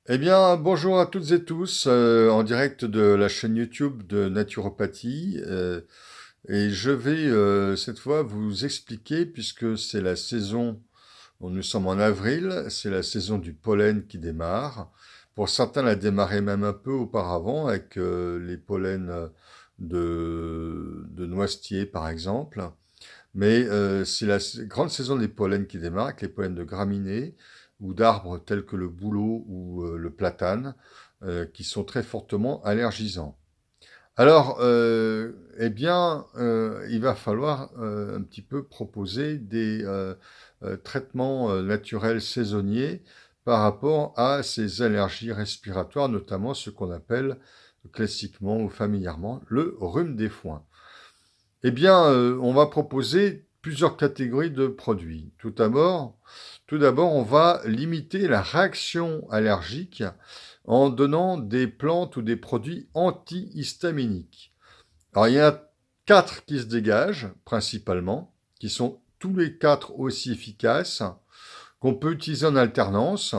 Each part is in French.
Eh bien, bonjour à toutes et tous, en direct de la chaîne YouTube de Naturopathie. Et je vais cette fois vous expliquer, puisque c'est la saison, bon, nous sommes en avril, c'est la saison du pollen qui démarre. Pour certains, elle a démarré même un peu auparavant avec les pollens de noisetier, par exemple. Mais c'est la grande saison des pollens qui démarre avec les pollens de graminées ou d'arbres tels que le bouleau ou le platane, qui sont très fortement allergisants. Alors, eh bien, il va falloir un petit peu proposer des traitements naturels saisonniers par rapport à ces allergies respiratoires, notamment ce qu'on appelle classiquement ou familièrement le rhume des foins. Eh bien, on va proposer plusieurs catégories de produits. Tout d'abord, on va limiter la réaction allergique en donnant des plantes ou des produits antihistaminiques. Alors, il y en a quatre qui se dégagent, principalement, qui sont tous les quatre aussi efficaces, qu'on peut utiliser en alternance.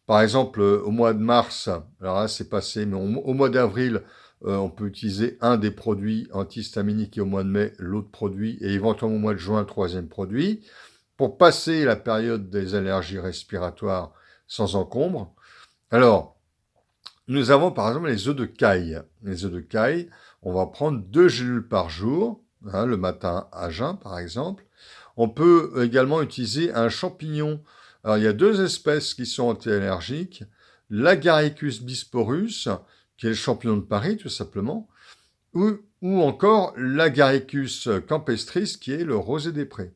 Par exemple, au mois de mars, alors là c'est passé, mais au mois d'avril, on peut utiliser un des produits antihistaminiques et au mois de mai, l'autre produit, et éventuellement au mois de juin, le troisième produit, pour passer la période des allergies respiratoires sans encombre. Alors, nous avons par exemple les œufs de caille. Les œufs de caille, on va prendre 2 gélules par jour, hein, le matin à jeun par exemple. On peut également utiliser un champignon. Alors, il y a deux espèces qui sont anti-allergiques. L'Agaricus bisporus, qui est le champignon de Paris, tout simplement, ou encore l'Agaricus campestris, qui est le rosé des prés.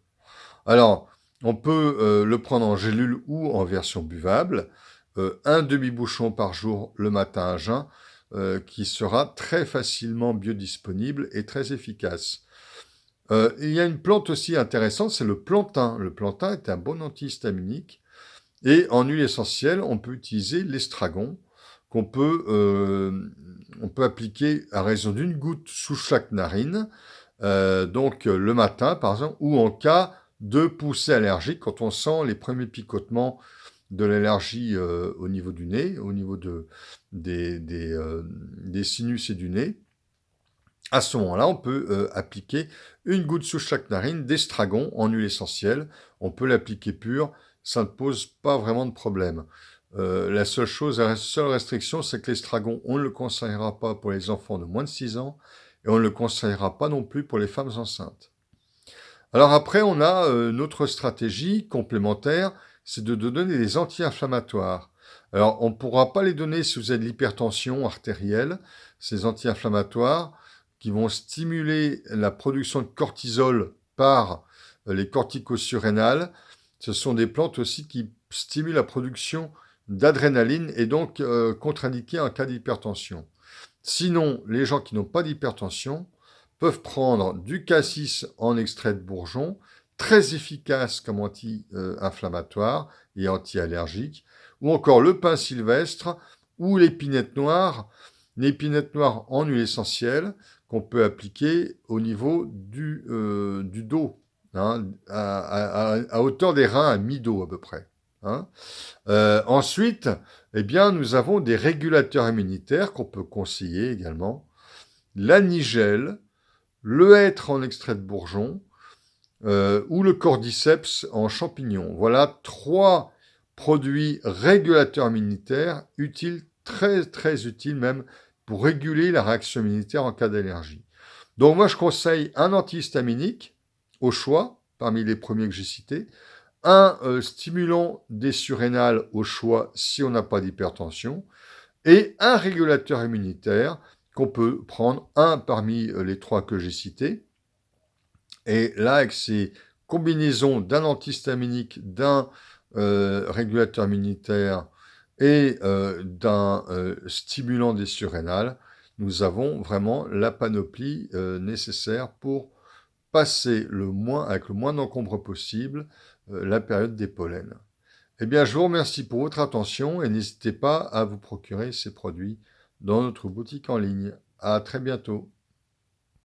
Alors, on peut le prendre en gélule ou en version buvable. Un demi-bouchon par jour le matin à jeun, qui sera très facilement biodisponible et très efficace. Il y a une plante aussi intéressante, c'est le plantain. Le plantain est un bon antihistaminique. Et en huile essentielle, on peut utiliser l'estragon, qu'on peut, on peut appliquer à raison d'une goutte sous chaque narine, donc le matin par exemple, ou en cas de poussée allergique, quand on sent les premiers picotements de l'allergie au niveau du nez, au niveau des sinus et du nez. À ce moment-là, on peut appliquer une goutte sous chaque narine d'estragon en huile essentielle. On peut l'appliquer pure, ça ne pose pas vraiment de problème. La seule restriction, c'est que l'estragon, on ne le conseillera pas pour les enfants de moins de 6 ans et on ne le conseillera pas non plus pour les femmes enceintes. Alors après, on a notre stratégie complémentaire, c'est de donner des anti-inflammatoires. Alors, on ne pourra pas les donner si vous avez de l'hypertension artérielle, ces anti-inflammatoires qui vont stimuler la production de cortisol par les corticosurrénales. Ce sont des plantes aussi qui stimulent la production d'adrénaline et donc contre-indiquées en cas d'hypertension. Sinon, les gens qui n'ont pas d'hypertension peuvent prendre du cassis en extrait de bourgeon, très efficace comme anti-inflammatoire et anti-allergique, ou encore le pin sylvestre ou l'épinette noire en huile essentielle qu'on peut appliquer au niveau du dos, hein, à hauteur des reins, à mi-dos à peu près. Hein. Ensuite, eh bien, nous avons des régulateurs immunitaires qu'on peut conseiller également. La nigelle, le hêtre en extrait de bourgeon ou le cordyceps en champignon. Voilà trois produits régulateurs immunitaires utiles, très très utiles même, pour réguler la réaction immunitaire en cas d'allergie. Donc moi je conseille un antihistaminique au choix, parmi les premiers que j'ai cités, un stimulant des surrénales au choix si on n'a pas d'hypertension, et un régulateur immunitaire qu'on peut prendre, un parmi les trois que j'ai cités. Et là, avec ces combinaisons d'un antihistaminique, d'un régulateur immunitaire et d'un stimulant des surrénales, nous avons vraiment la panoplie nécessaire pour passer avec le moins d'encombre possible la période des pollens. Eh bien, je vous remercie pour votre attention et n'hésitez pas à vous procurer ces produits dans notre boutique en ligne. À très bientôt.